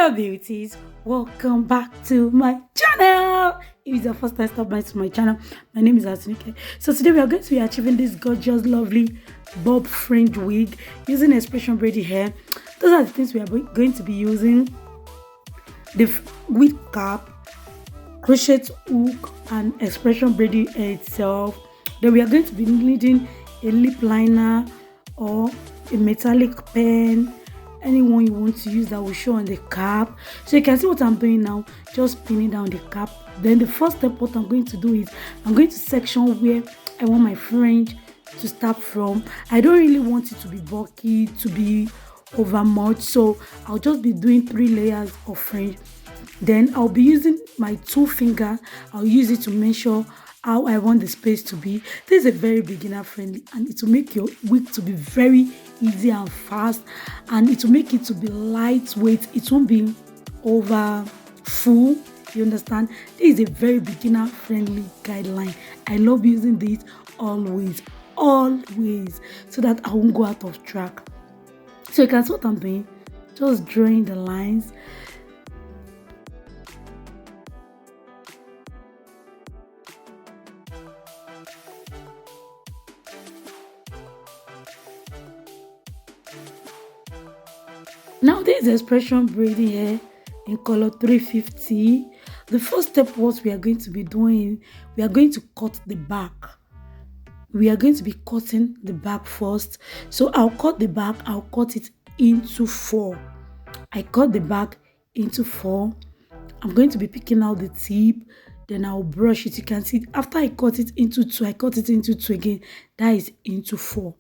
Hello beauties, welcome back to my channel. If it's your first time stop by to my channel, my name is Atunike. So today we are going to be achieving this gorgeous lovely bob fringe wig using expression braided hair. Those are the things we are going to be using: the wig cap, crochet hook, and expression braiding hair itself. Then we are going to be needing a lip liner or a metallic pen, anyone you want to use that will show on the cap. So you can see what I'm doing now, just pinning down the cap. Then the first step, what I'm going to do is I'm going to section where I want my fringe to start from. I don't really want it to be bulky, to be over much, so I'll just be doing 3 layers of fringe. Then I'll be using my 2 finger. I'll use it to measure how I want the space to be. This is a very beginner friendly, and it will make your wig to be very easy and fast, and it will make it to be lightweight. It won't be over full. You understand? This is a very beginner friendly guideline. I love using this always, so that I won't go out of track. So you can see what I'm doing, just drawing the lines. Now this is expression braiding hair in color 350. The first step, what we are going to be doing, we are going to cut the back. We are going to be cutting the back first. So I'll cut the back, I'll cut it into 4. I cut the back into 4. I'm going to be picking out the tip, then I'll brush it. You can see after I cut it into 2, I cut it into 2 again. That is into 4.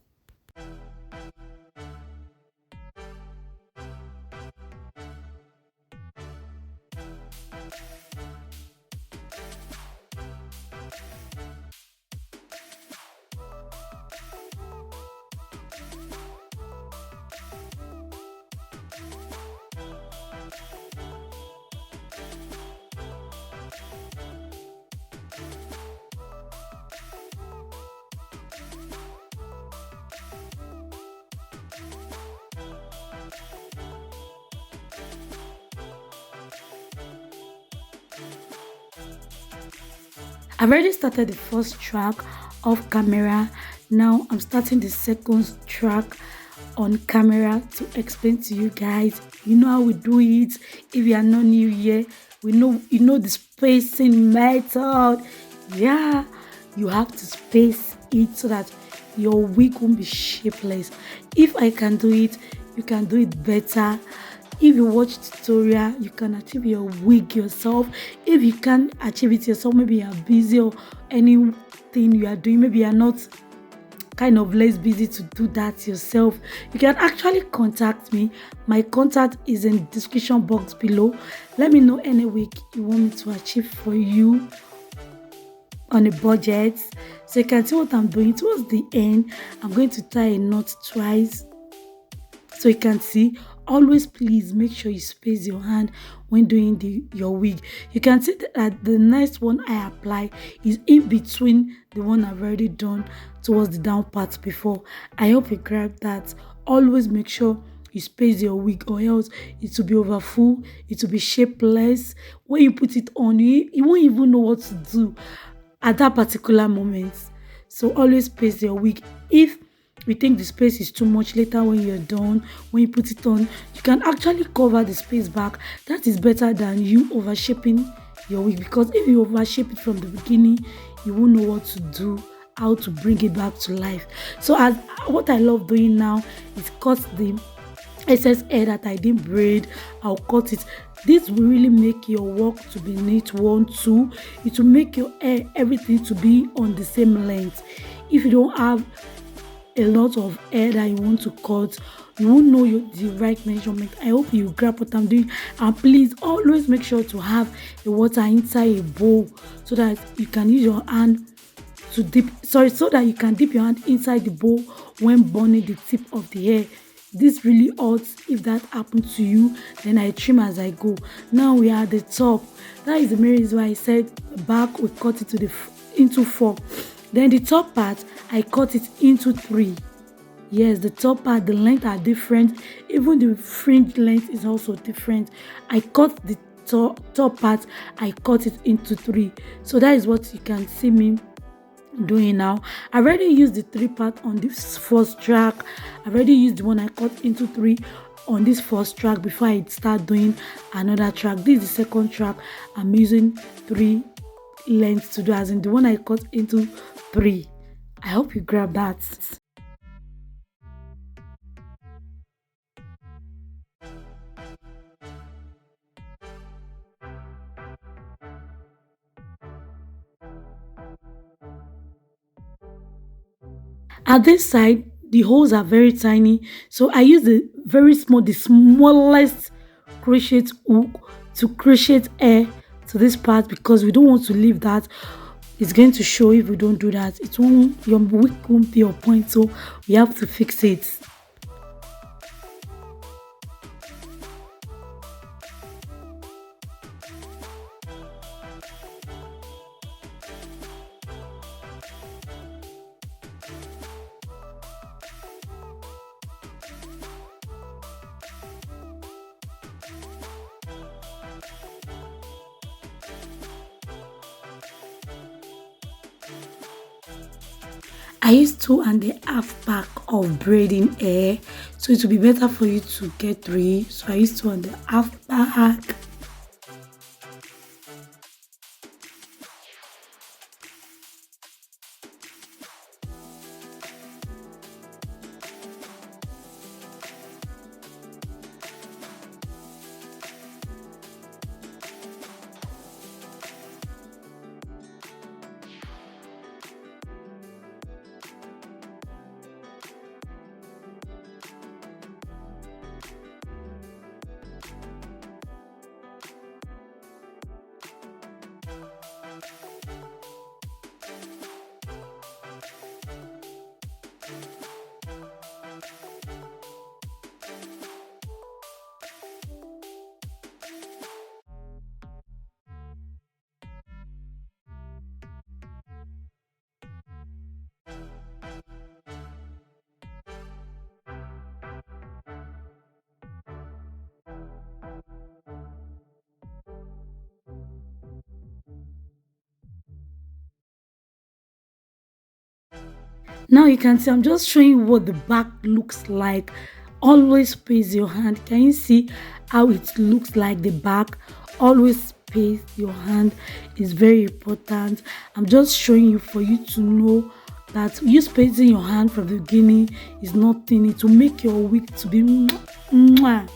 I've already started the first track off camera. Now I'm starting the second track on camera to explain to you guys. You know how we do it. If you are not new here, you know the spacing method. Yeah, you have to space it so that your wig won't be shapeless. If I can do it, you can do it better. If you watch tutorial, you can achieve your wig yourself. If you can't achieve it yourself, maybe you are busy or anything you are doing, maybe you are not kind of less busy to do that yourself, you can actually contact me. My contact is in the description box below. Let me know any wig you want me to achieve for you on a budget. So you can see what I'm doing. Towards the end, I'm going to tie a knot twice so you can see. Always please make sure you space your hand when doing your wig. You can see that the next one I apply is in between the one I've already done towards the down part before. I hope you grab that. Always make sure you space your wig, or else it will be over full, it will be shapeless. When you put it on, you won't even know what to do at that particular moment. So always space your wig. If you think the space is too much later when you're done, when you put it on, you can actually cover the space back. That is better than you overshaping your wig, because if you overshape it from the beginning, you won't know what to do, how to bring it back to life. So what I love doing now is cut the excess hair that I didn't braid. I'll cut it. This will really make your work to be neat. 1, 2, it will make your hair, everything to be on the same length. If you don't have a lot of hair that you want to cut, you won't know the right measurement. I hope you grab what I'm doing, and please always make sure to have the water inside a bowl so that you can use your hand to dip, so that you can dip your hand inside the bowl when burning the tip of the hair. This really hurts. If that happens to you, then I trim as I go. Now we are at the top. That is the main reason why I said the back we cut it into 4. Then the top part, I cut it into 3. Yes, the top part, the length are different. Even the fringe length is also different. I cut the top part, I cut it into three. So that is what you can see me doing now. I already used the three part on this first track. I already used the one I cut into three on this first track before I start doing another track. This is the second track. I'm using three lengths to do, as in the one I cut into three. I hope you grab that. At this side, the holes are very tiny, so I use the smallest crochet hook to crochet air to this part, because we don't want to leave that. It's going to show if we don't do that. It won't, your wick won't be on point, so we have to fix it. I use 2.5 pack of braiding hair, so it will be better for you to get three. So I use 2.5 pack. Now you can see I'm just showing you what the back looks like. Always space your hand. Can you see how it looks like the back? Always space your hand is very important. I'm just showing you for you to know that you spacing your hand from the beginning is nothing. It will make your wig to be mwah, mwah.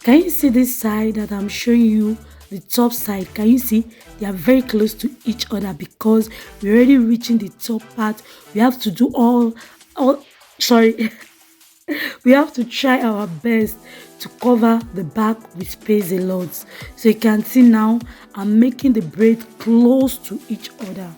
Can you see this side that I'm showing you? The top side, can you see they are very close to each other, because we're already reaching the top part. We have to do all sorry we have to try our best to cover the back with space a lot. So you can see now I'm making the braid close to each other.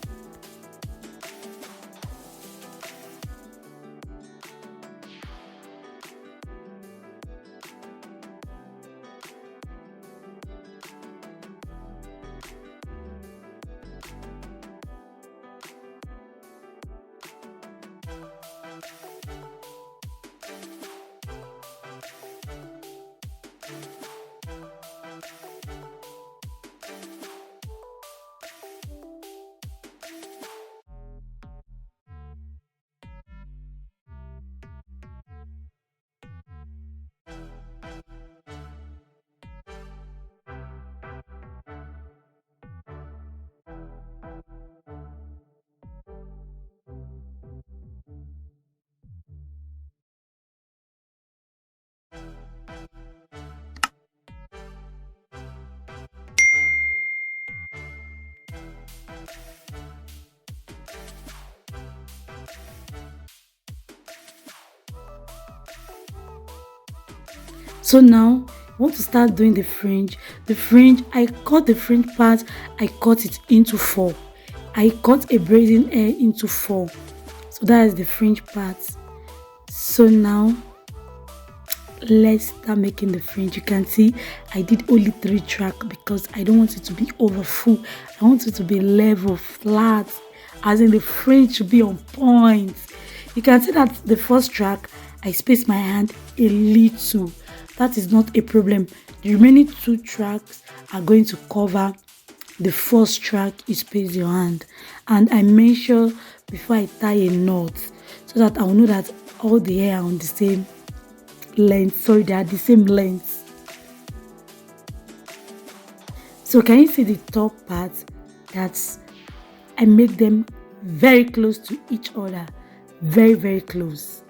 So now I want to start doing the fringe. The fringe, I cut the fringe part, I cut it into four. I cut a braiding hair into four. So that is the fringe part. So now let's start making the fringe. You can see I did only 3 track because I don't want it to be over full. I want it to be level, flat, as in the fringe should be on point. You can see that the first track I spaced my hand a little. That is not a problem. The remaining 2 tracks are going to cover the first track you space your hand, and I measure before I tie a knot so that I will know that all the hair are on the same length. Sorry, they are the same length. So can you see the top part? That's I make them very close to each other, very close.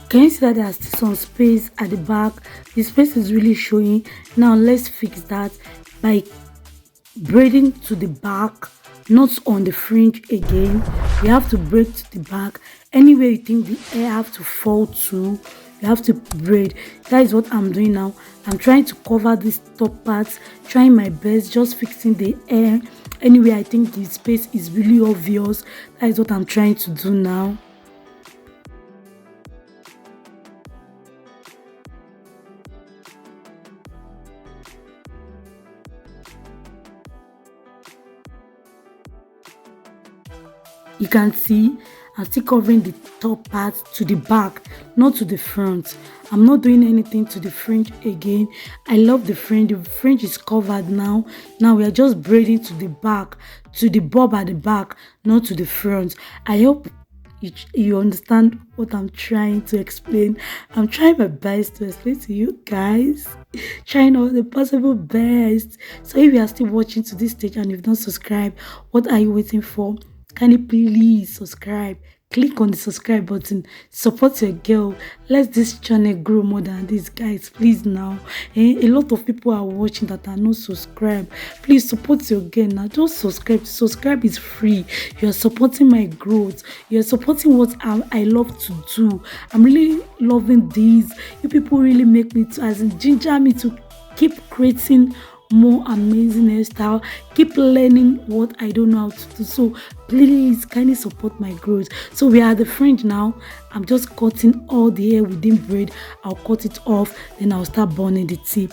Can you see that there's some space at the back? The space is really showing. Now let's fix that by braiding to the back, not on the fringe again. You have to braid to the back. Anywhere you think the hair have to fall to, you have to braid. That is what I'm doing now. I'm trying to cover this top part, trying my best, just fixing the hair. Anyway, I think the space is really obvious. That is what I'm trying to do now. You can see I'm still covering the top part to the back, not to the front. I'm not doing anything to the fringe again. I love the fringe. The fringe is covered now. Now we are just braiding to the back, to the bob at the back, not to the front. I hope you understand what I'm trying to explain. I'm trying my best to explain to you guys, trying all the possible best. So if you are still watching to this stage and you've not subscribed, what are you waiting for? Can you please subscribe? Click on the subscribe button. Support your girl. Let this channel grow more than this, guys. Please now. A lot of people are watching that are not subscribed. Please support your girl now. Just subscribe. Subscribe is free. You are supporting my growth. You are supporting what I love to do. I'm really loving these. You people really make me to, as in ginger me to keep creating more amazing hairstyle, keep learning what I don't know how to do. So please kindly support my growth. So we are at the fringe now. I'm just cutting all the hair within braid. I'll cut it off, then I'll start burning the tip.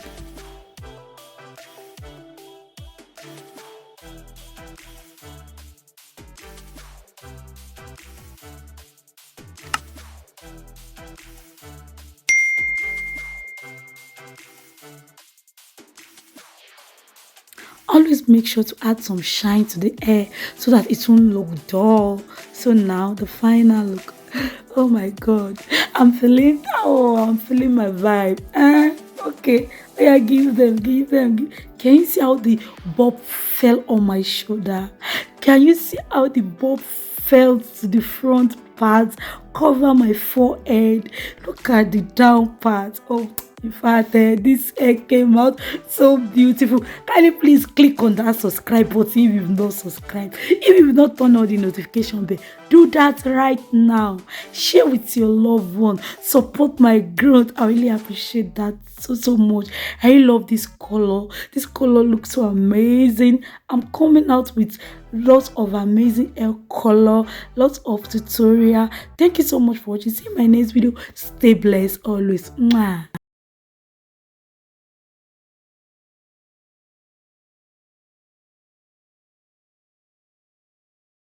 Always make sure to add some shine to the hair so that it won't look dull. So now the final look. Oh my god, I'm feeling my vibe. Okay, yeah, give them. Can you see how the bob fell on my shoulder? Can you see how the bob fell to the front part, cover my forehead? Look at the down part. Oh, In fact, this hair came out so beautiful. Can you please click on that subscribe button if you've not subscribed? If you've not turned on the notification bell, do that right now. Share with your loved one. Support my growth. I really appreciate that so much. I love this color. This color looks so amazing. I'm coming out with lots of amazing hair color, lots of tutorial. Thank you so much for watching. See you in my next video. Stay blessed always. Mwah.